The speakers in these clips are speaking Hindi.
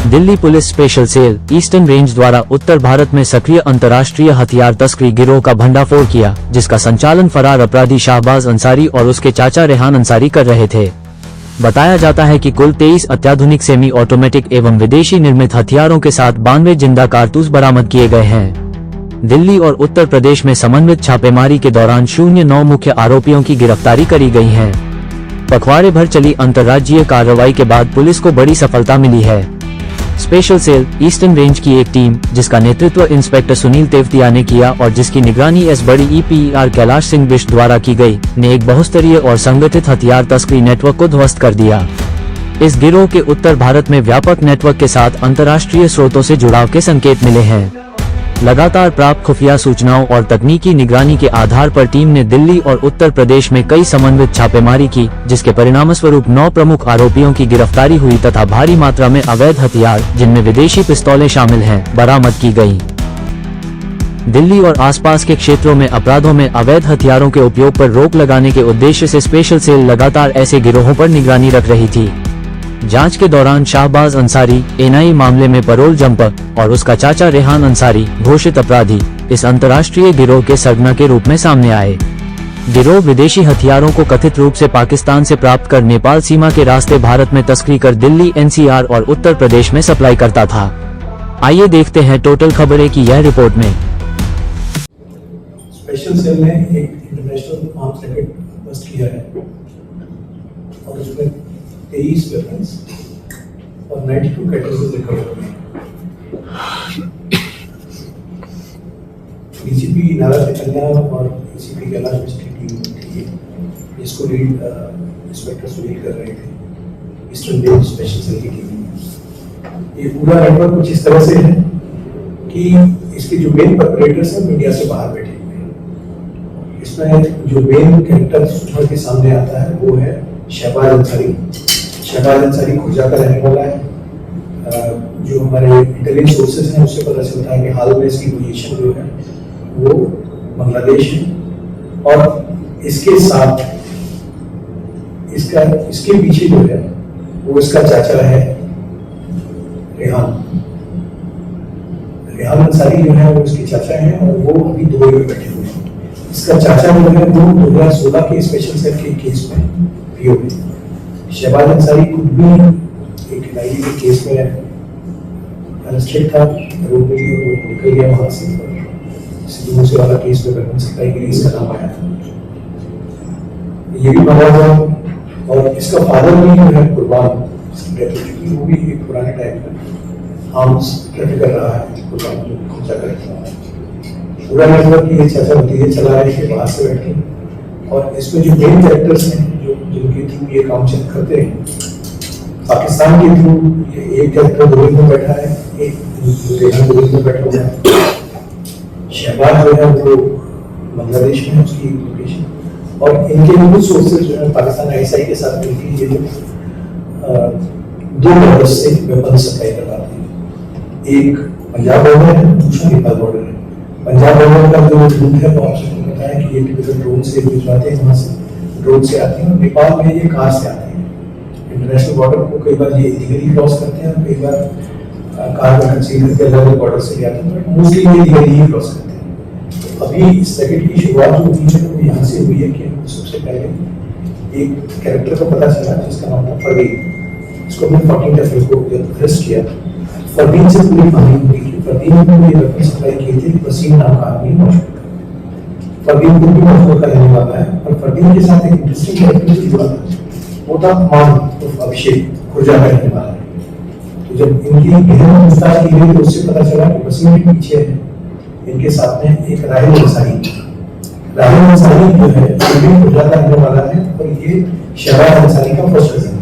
Delhi police special cell eastern range द्वारा उत्तर भारत में सक्रिय अंतर्राष्ट्रीय हथियार तस्करी गिरोह का भंडाफोड़ किया, जिसका संचालन फरार अपराधी शाहबाज अंसारी और उसके चाचा रेहान अंसारी कर रहे थे। बताया जाता है कि कुल 23 अत्याधुनिक सेमी ऑटोमेटिक एवं विदेशी निर्मित हथियारों के साथ 92 जिंदा कारतूस बरामद किए गए हैं। दिल्ली और उत्तर प्रदेश में समन्वित छापेमारी के दौरान 09 मुख्य आरोपियों की गिरफ्तारी करी गई है। पखवाड़े भर चली अंतर्राज्यीय कार्रवाई के बाद पुलिस को बड़ी सफलता मिली है। स्पेशल सेल ईस्टर्न रेंज की एक टीम, जिसका नेतृत्व इंस्पेक्टर सुनील तेवतिया ने किया और जिसकी निगरानी बड़ी EPR कैलाश सिंह बिष्ट द्वारा की गई, ने एक बहुस्तरीय और संगठित हथियार तस्करी नेटवर्क को ध्वस्त कर दिया। इस गिरोह के उत्तर भारत में व्यापक नेटवर्क के साथ अंतर्राष्ट्रीय स्रोतों से जुड़ाव के संकेत मिले हैं। लगातार प्राप्त खुफिया सूचनाओं और तकनीकी निगरानी के आधार पर टीम ने दिल्ली और उत्तर प्रदेश में कई समन्वित छापेमारी की, जिसके परिणामस्वरूप 9 प्रमुख आरोपियों की गिरफ्तारी हुई तथा भारी मात्रा में अवैध हथियार, जिनमें विदेशी पिस्तौलें शामिल हैं, बरामद की गयी। दिल्ली और आसपास के क्षेत्रों में अपराधों में अवैध हथियारों के उपयोग पर रोक लगाने के उद्देश्य से स्पेशल सेल लगातार ऐसे गिरोहों पर निगरानी रख रही थी। जांच के दौरान शाहबाज अंसारी NI मामले में परोल जंपर और उसका चाचा रेहान अंसारी घोषित अपराधी इस अंतर्राष्ट्रीय गिरोह के सरगना के रूप में सामने आए। गिरोह विदेशी हथियारों को कथित रूप से पाकिस्तान से प्राप्त कर नेपाल सीमा के रास्ते भारत में तस्करी कर दिल्ली NCR और उत्तर प्रदेश में सप्लाई करता था। आइए देखते हैं टोटल खबरें की यह रिपोर्ट में। स्पेशल सेल ने एक इंटरनेशनल आर्म्स रैकेट बस्ट किया है और उसमें 23 वेपन्स और 92 कैटल्स रिकवर हुए हैं। DCP नारा कन्या और ACP कैलाश बिष्ट की टीम थी, जिसको लीड इंस्पेक्टर सुनील कर रहे थे। ईस्टर्न रेंज स्पेशल सेल की टीम। ये पूरा नेटवर्क कुछ इस तरह से है कि इसके जो मेन परपेट्रेटर्स हैं इंडिया से बाहर बैठे हुए हैं। इसमें जो मेन कैरेक्टर सूचना के सामने आता है वो है शहबाज अंसारी। शहबाज अंसारी खुर्जा का रहने वाला है। जो हमारे इंटेलिजेंस सोर्सेज हैं उससे पता चलता है कि हाल में इसकी पोजीशन जो है वो बांग्लादेश है और इसके साथ इसके पीछे जो है वो इसका चाचा है रेहान अंसारी जो है वो इसके चाचा हैं और वो अभी दुबई में बैठे हुए हैं। इसका चाचा जो है वो 2016 के स्पेशल सेल के केस में रियो में। शहबाज अंसारी खुद भी एक NIA के केस में अरेस्टेड था, रोड में निकल गया वहां से। सिद्धू मूसेवाला केस में वेपन सप्लाई के लिए इसका नाम आया था। ये भी माना था और इसका फादर भी जो है कुर्बान, डेथ हो चुकी, वो भी एक पुराने टाइम में आर्म्स ट्रैफिक कर रहा है, कुर्बान जो खुर्जा कर रहा है। पूरा नेटवर्क ये चाचा भतीजे चला रहे थे बाहर से बैठ के। और इसमें जो मेन कैरेक्टर्स हैं जिनके थ्रू ये काम चेक करते हैं, पाकिस्तान के थ्रू एक कैरेक्टर दुबई में बैठा है, एक दुबई में बैठा हुआ है। शहबाज जो है वो बांग्लादेश में है उसकी लोकेशन। और इनके कुछ सोर्सेज जो है पाकिस्तान ISI के साथ मिलकर ये लोग 2 बॉर्डर से वेपन सप्लाई करवाते हैं। एक पंजाब बॉर्डर है, दूसरा नेपाल बॉर्डर है। पंजाब बॉर्डर का जो रूट है वो आप सबको पता है कि ये टिपिकल ड्रोन से भिजवाते हैं, वहाँ से ड्रोन से आते हैं और नेपाल में ये कार से आते हैं। इंटरनेशनल बॉर्डर को कई बार ये इलीगली क्रॉस करते हैं, कई बार कार में कंसील करके अलग बॉर्डर से ले आते हैं, बट मोस्टली ये इलीगली ही क्रॉस करते हैं। तो अभी इस रैकेट की शुरुआत जो हुई है वो यहाँ से हुई है कि सबसे पहले एक कैरेक्टर को पता चला जिसका नाम था परवीन। इसको हमने 14 अप्रैल को अरेस्ट किया। परवीन से पूरी कहानी हुई कि परवीन को ये वेपन सप्लाई किए थे वसीम नाम का आदमी मौजूद। परवीन को भी मौजूद का रहने वाला है और परवीन के साथ एक इंटरेस्टिंग कैरेक्टर जुड़ा था, वो था मान उर्फ अभिषेक, खुर्जा का रहने वाला है। तो जब इनकी गहन पूछताछ की गई तो उससे पता चला कि वसीम के पीछे है इनके साथ में एक राहिल अंसारी जो है वो भी खुर्जा का रहने वाला है और ये शहबाज अंसारी का फर्स्ट कजिन है।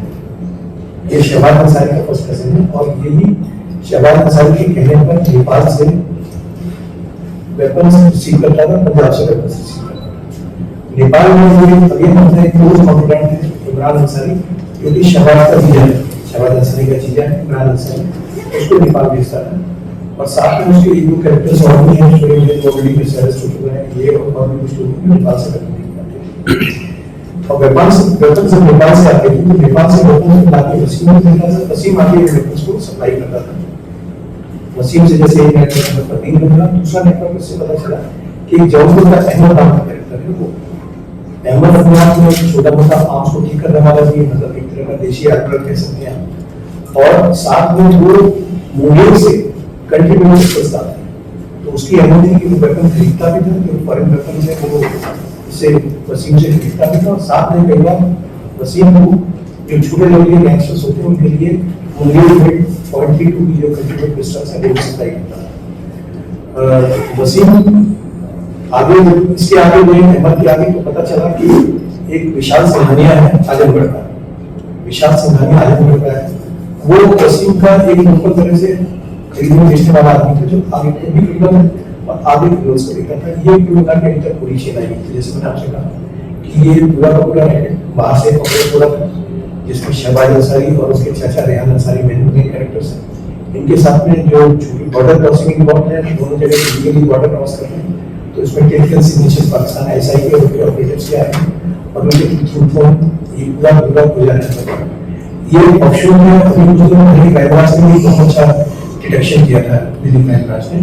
ये शहबाज अंसारी का फर्स्ट कजिन है और यही शहबाज अंसारी के कहने पर नेपाल से वेपन्स रिसीव करता था, पंजाब से वेपन्स रिसीव करता था। नेपाल में अभी हमारे क्लोज कॉन्फिडेंट है इमरान अंसारी, जो कि शहबाज का जीजा है, शहबाज अंसारी का जीजा है इमरान अंसारी, उसको नेपाल भेजता है। और साथ में उसके एक दो कैरेक्टर्स और भी हैं जो ऑलरेडी अरेस्ट हो चुके हैं, ये और भी कुछ लोग नेपाल से करते और वेपन्स नेपाल से आते थे, तो नेपाल से वेपन्स लाके वसीम आके वेपन्स को सप्लाई करता था। वसीम से जैसे एक नेटवर्क पर 3 बना, दूसरा नेटवर्क से पता चला कि जौनपुर का अहमद नाम का कैरेक्टर है वो अहमद अपने में छोटा मोटा आर्म्स को ठीक करने वाला भी, मतलब एक तरह का देशी आर्मर कह सकते हैं, और साथ में वो मुंगेर से कंट्रीब्यूट करता है। तो उसकी अनुमति की वो वेपन खरीदता भी था, जो फॉरेन वेपन है वो इससे वसीम से खरीदता भी था, और साथ में कई बार वसीम को जो छोटे लेवल के गैंगस्टर्स होते हैं उनके लिए मुंगेर में 0.32 की जो कंट्रीब्यूट पिस्टल्स है वो सप्लाई करता है। वसीम आगे इसके आगे गए, अहमद के आगे तो पता चला कि एक विशाल सिंघानिया है आजमगढ़ का, विशाल सिंघानिया आजमगढ़ का है, वो वसीम का एक लोकल तरह से खरीदने बेचने वाला आदमी था, जो आगे खुद भी खरीदा था और आगे क्लोज को देखा था। ये पूरा के अभी तक पूरी चेन आई थी, जैसे मैंने आपसे कहा कि ये पूरा का पूरा बाहर से पकड़े पूरा था, जिसमें शहबाज अंसारी और उसके चाचा रेहान अंसारी मेन कैरेक्टर्स हैं। इनके साथ में जो बॉर्डर क्रॉसिंग इन्वॉल्व है, दोनों जगह लीगली बॉर्डर क्रॉस करते हैं, तो इसमें टेक्निकल सिग्नेचर्स पाकिस्तान एसआई के और ऑपरेटर्स के आए हैं और उनके थ्रू फोन ये पूरा गुजारा है। ये ऑप्शन में अभी कुछ दिनों पहले क्राइम ने भी बहुत अच्छा डिटेक्शन किया था दिल्ली क्राइम ब्रांच ने,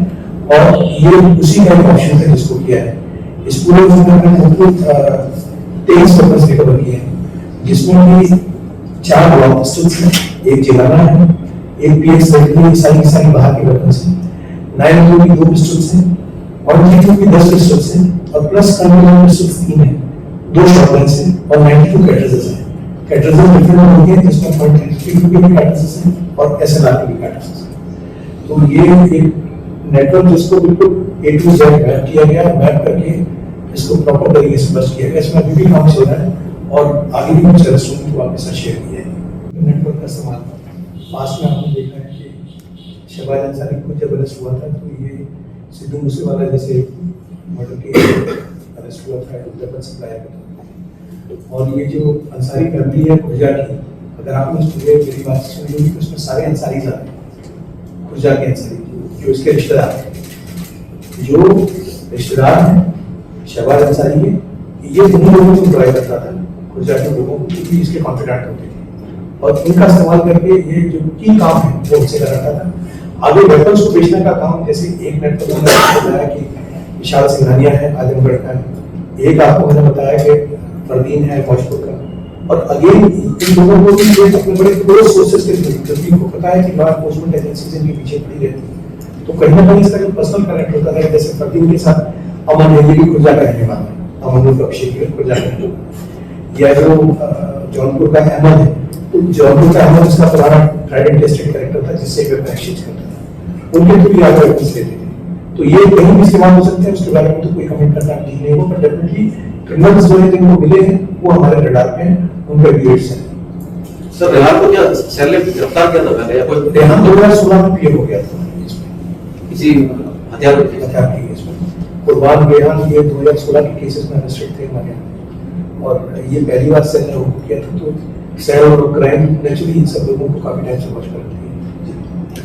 और ये उसी का एक ऑप्शन था जिसको किया है। इस पूरे में हमने कुल 23 वेपन्स रिकवर किए हैं, जिसमें भी 4 लॉन्ग पिस्टल्स हैं, एक जिलाना है, एक PX-30 सारी बाहर की वेपन्स हैं, 9mm की 2 पिस्टल्स हैं, और 92 की 10 पिस्टल्स हैं, और प्लस कन्वेंशनल पिस्टल्स 3 हैं, 2 शॉटगन्स हैं और 92 कैटरेजेस हैं। कैटरेजेस डिफरेंट होते हैं, जिसमें 0.32 के भी कैटरेजेस हैं और SLR के भी कैटरेजेस हैं। तो ये एक नेटवर्क जिसको बिल्कुल A to Z मैप किया गया, मैप करके इसको प्रॉपर तरीके से बस्ट किया गया। इसमें अभी भी काम चल रहा है और आगे भी कुछ रेस्टोरेंट को आपके साथ शेयर किया है। नेटवर्क का इस्तेमाल पास में आपने देखा है कि शहबाज अंसारी को जब अरेस्ट हुआ था तो ये सिद्धू मूसेवाला जैसे मर्डर के अरेस्ट हुआ था, वेपन सप्लाई का। और ये जो अंसारी फैमिली है खुर्जा की, अगर आपने मेरी बात सुनी होगी तो उसमें सारे अंसारी आते हैं, खुर्जा के अंसारी जो इसके रिश्तेदार हैं, जो रिश्तेदार हैं शहबाज अंसारी के, ये उन्हीं लोगों को ड्राइव करता था, खुर्जा के लोगों को, क्योंकि इसके कॉन्फिडेंट होते थे और इनका इस्तेमाल करके ये जो की काम है वो उनसे कराता था। आगे वेपन्स को बेचने का काम, जैसे एक नेटवर्क मैंने बताया कि विशाल सिंघानिया है आजमगढ़ का, एक आपको मैंने बताया कि फरदीन है भोजपुर का, और अगेन इन लोगों को भी ये अपने बड़े क्लोज सोर्सेज के थ्रू, जबकि इनको पता है कि लॉ एनफोर्समेंट एजेंसीज इनके पीछे पड़ी रहती है, तो कहीं ना कहीं इसका जो पर्सनल कनेक्ट होता है, जैसे फरदीन के साथ अमन है, ये भी खुर्जा का रहने वाला है, अमन को अभिषेक खुर्जा का, या जो जौनपुर का अहमद है, तो जौनपुर का अहमद उसका पुराना ट्राइड एंड टेस्टेड कैरेक्टर था जिससे वेपन एक्सचेंज करता था, उनके थ्रू याद वेपन्स लेते थे। तो ये कहीं भी इस्तेमाल हो सकते हैं, उसके बारे में तो कोई कमेंट करना ठीक नहीं होगा, पर डेफिनेटली क्रिमिनल्स जो जिनको मिले हैं वो हमारे रडार पे हैं, उनका वीडियोस हैं। सर रेहान को क्या सेल ने गिरफ्तार किया था पहले या कोई? रेहान 2016 में क्लियर हो गया था किसी हथियार के केस में। कुर्बान रेहान ये 2016 के केसेस में अरेस्टेड थे हमारे यहाँ, और ये पहली बार सेल ने हुक्म किया था, तो सेल और क्राइम नेचुरली इन सब लोगों को काफी टाइम से वॉच करती है।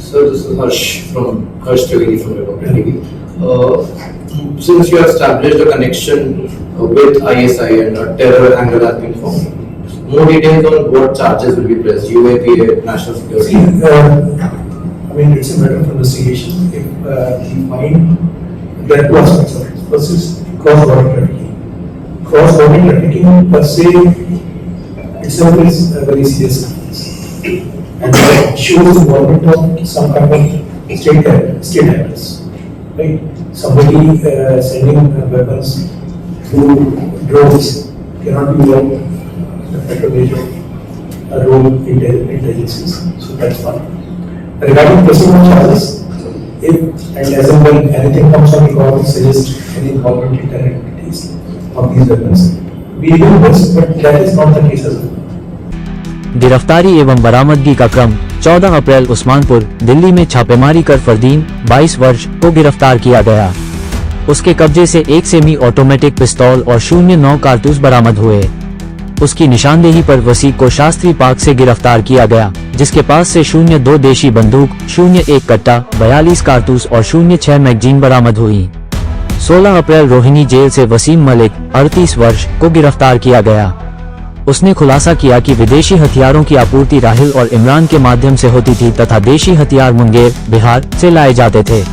Sir, this is Harsh Trivedi from Republic TV. Since you have established a connection with ISI and a terror angle has been formed, more details on what charges will be pressed, UAPA, national security. I mean, it's a matter of investigation. If we find there are 2 aspects of it. First is cross-border trafficking. Cross-border trafficking per se itself is a very serious offense, and that shows involvement of some kind of state actors, right? Somebody sending weapons through drones cannot be the patronage of a role in intelligence. So that's one. Regarding pressing of charges, if and as and when anything comes on record which suggests any involvement in terror activities of these weapons, we do this, but that is not the case as well. गिरफ्तारी एवं बरामदगी का क्रम 14 अप्रैल उस्मानपुर दिल्ली में छापेमारी कर फरदीन 22 वर्ष को गिरफ्तार किया गया। उसके कब्जे से एक सेमी ऑटोमेटिक पिस्तौल और 09 कारतूस बरामद हुए। उसकी निशानदेही पर वसीक को शास्त्री पार्क से गिरफ्तार किया गया, जिसके पास से 02 देशी बंदूक, 01 कट्टा, 42 कारतूस और 06 मैगजीन बरामद हुई। 16 अप्रैल रोहिणी जेल से वसीम मलिक 38 वर्ष को गिरफ्तार किया गया। उसने खुलासा किया कि विदेशी हथियारों की आपूर्ति राहिल और इमरान के माध्यम से होती थी तथा देशी हथियार मुंगेर, बिहार से लाए जाते थे।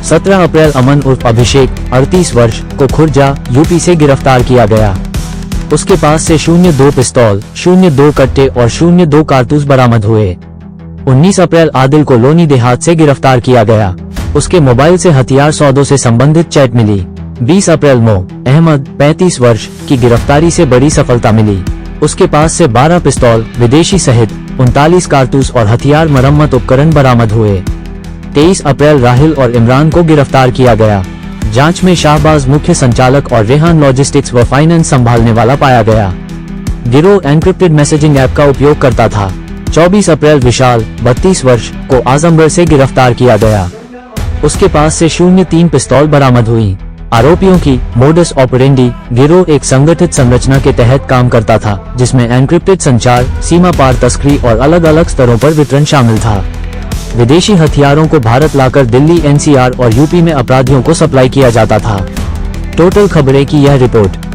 17 अप्रैल अमन उर्फ अभिषेक 38 वर्ष को खुर्जा, यूपी से गिरफ्तार किया गया। उसके पास से 02 पिस्तौल, 02 कट्टे और 02 कारतूस बरामद हुए। 19 अप्रैल आदिल को लोनी देहात से गिरफ्तार किया गया। उसके मोबाइल से हथियार सौदों से संबंधित चैट मिली। 20 अप्रैल मो अहमद 35 वर्ष की गिरफ्तारी से बड़ी सफलता मिली। उसके पास से 12 पिस्तौल विदेशी सहित 39 कारतूस और हथियार मरम्मत उपकरण बरामद हुए। 23 अप्रैल राहिल और इमरान को गिरफ्तार किया गया। जांच में शाहबाज मुख्य संचालक और रेहान लॉजिस्टिक्स व फाइनेंस संभालने वाला पाया गया। गिरोह एनक्रिप्टेड मैसेजिंग ऐप का उपयोग करता था। 24 अप्रैल विशाल 32 वर्ष को आजमगढ़ से गिरफ्तार किया गया। उसके पास से 03 पिस्तौल बरामद हुई। आरोपियों की मोडस ऑपरेंडी गिरोह एक संगठित संरचना के तहत काम करता था, जिसमें एनक्रिप्टेड संचार, सीमा पार तस्करी और अलग अलग स्तरों पर वितरण शामिल था। विदेशी हथियारों को भारत लाकर दिल्ली, एनसीआर और यूपी में अपराधियों को सप्लाई किया जाता था। टोटल खबरें की यह रिपोर्ट।